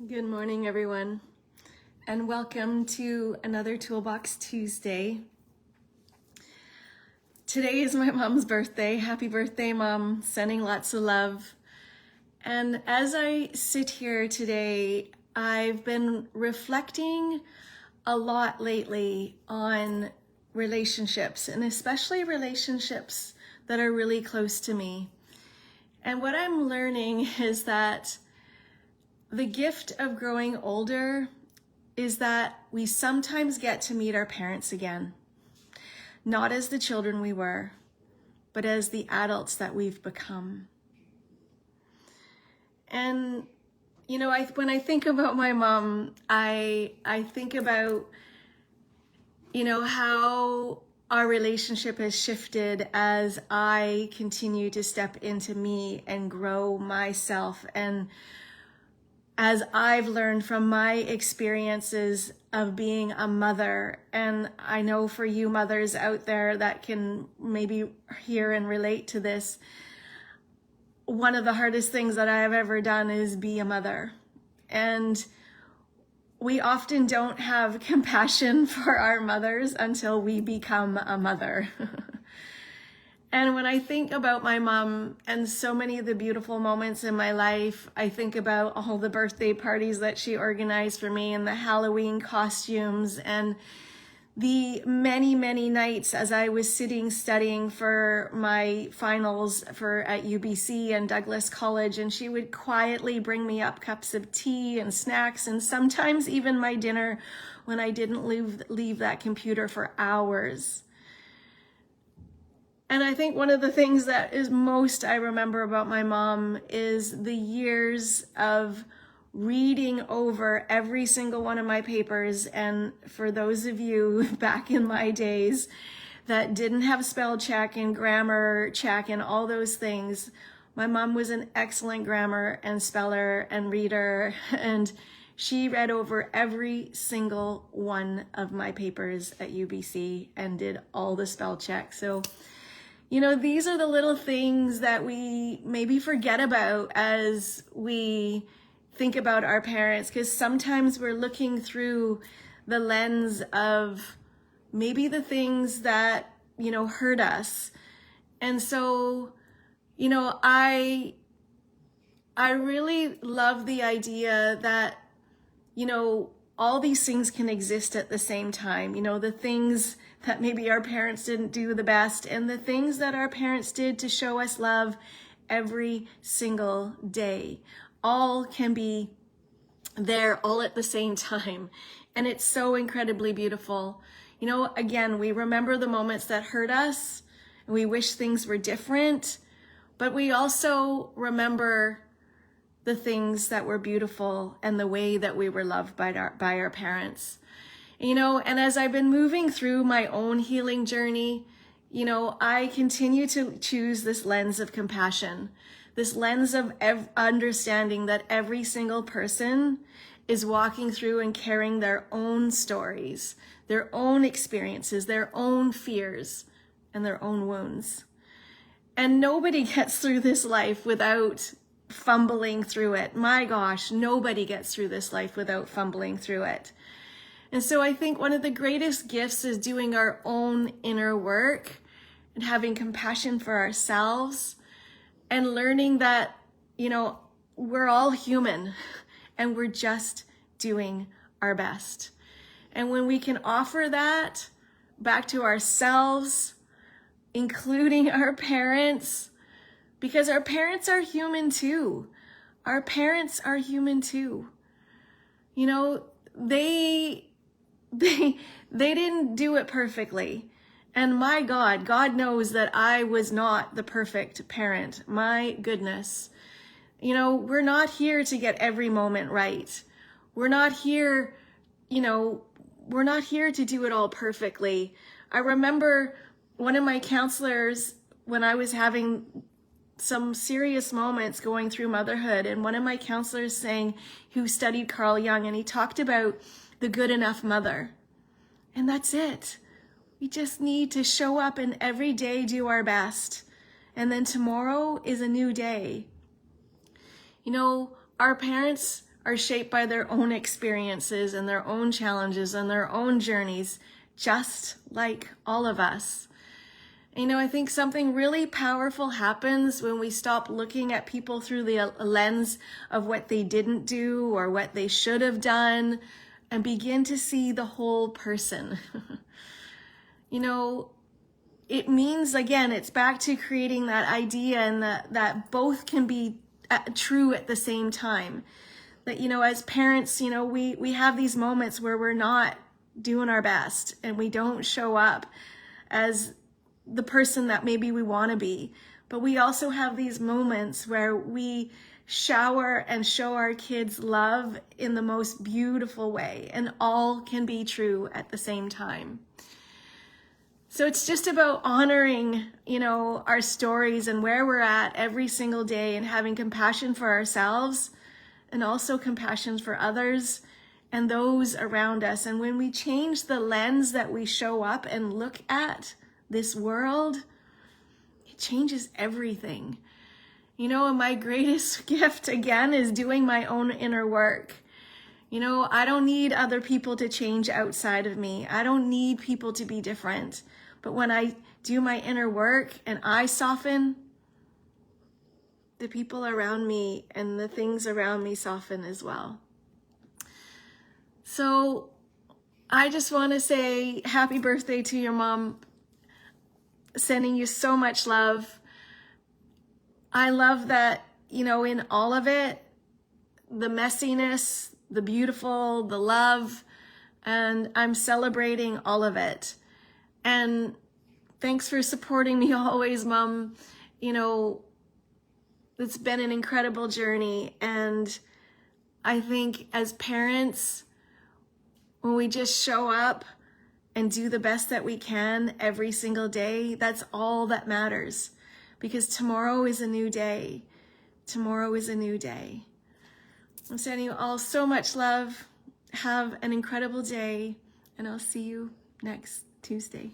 Good morning, everyone, and welcome to another Toolbox Tuesday. Today is my mom's birthday. Happy birthday, Mom. Sending lots of love. And as I sit here today, I've been reflecting a lot lately on relationships, and especially relationships that are really close to me. And what I'm learning is that the gift of growing older is that we sometimes get to meet our parents again, not as the children we were, but as the adults that we've become. And, you know, when I think about my mom, I think about, you know, how our relationship has shifted as I continue to step into me and grow myself, and as I've learned from my experiences of being a mother. And I know for you mothers out there that can maybe hear and relate to this, one of the hardest things that I've ever done is be a mother. And we often don't have compassion for our mothers until we become a mother. And when I think about my mom and so many of the beautiful moments in my life, I think about all the birthday parties that she organized for me and the Halloween costumes and the many, many nights as I was sitting studying for my finals at UBC and Douglas College, and she would quietly bring me up cups of tea and snacks and sometimes even my dinner when I didn't leave that computer for hours. And I think one of the things that is most I remember about my mom is the years of reading over every single one of my papers. And for those of you back in my days that didn't have spell check and grammar check and all those things, my mom was an excellent grammar and speller and reader, and she read over every single one of my papers at UBC and did all the spell checks. So, you know, these are the little things that we maybe forget about as we think about our parents, because sometimes we're looking through the lens of maybe the things that, you know, hurt us. And so, you know, I really love the idea that, you know, all these things can exist at the same time. You know, the things that maybe our parents didn't do the best and the things that our parents did to show us love every single day, all can be there all at the same time. And it's so incredibly beautiful. You know, again, we remember the moments that hurt us and we wish things were different, but we also remember the things that were beautiful and the way that we were loved by our parents. You know, and as I've been moving through my own healing journey, you know, I continue to choose this lens of compassion, this lens of understanding that every single person is walking through and carrying their own stories, their own experiences, their own fears, and their own wounds. And nobody gets through this life without fumbling through it. My gosh, nobody gets through this life without fumbling through it. And so I think one of the greatest gifts is doing our own inner work and having compassion for ourselves and learning that, you know, we're all human and we're just doing our best. And when we can offer that back to ourselves, including our parents, because our parents are human too. Our parents are human too. You know, they didn't do it perfectly. And my God knows that I was not the perfect parent. My goodness. You know, we're not here to get every moment right. We're not here, you know, we're not here to do it all perfectly. I remember one of my counselors when I was having some serious moments going through motherhood, and one of my counselors saying, who studied Carl Jung, and he talked about the good enough mother. And that's it. We just need to show up and every day do our best. And then tomorrow is a new day. You know, our parents are shaped by their own experiences and their own challenges and their own journeys, just like all of us. You know, I think something really powerful happens when we stop looking at people through the lens of what they didn't do or what they should have done, and begin to see the whole person. You know, it means, again, it's back to creating that idea and that both can be true at the same time. That, you know, as parents, you know, we have these moments where we're not doing our best and we don't show up as the person that maybe we want to be. But we also have these moments where we shower and show our kids love in the most beautiful way, and all can be true at the same time. So it's just about honoring, you know, our stories and where we're at every single day, and having compassion for ourselves and also compassion for others and those around us. And when we change the lens that we show up and look at this world, it changes everything. You know, and my greatest gift, again, is doing my own inner work. You know, I don't need other people to change outside of me. I don't need people to be different. But when I do my inner work and I soften, the people around me and the things around me soften as well. So I just want to say happy birthday to your mom. Sending you so much love. I love that, you know, in all of it, the messiness, the beautiful, the love, and I'm celebrating all of it. And thanks for supporting me always, Mom. You know, it's been an incredible journey. And I think as parents, when we just show up and do the best that we can every single day, that's all that matters. Because tomorrow is a new day. Tomorrow is a new day. I'm sending you all so much love. Have an incredible day, and I'll see you next Tuesday.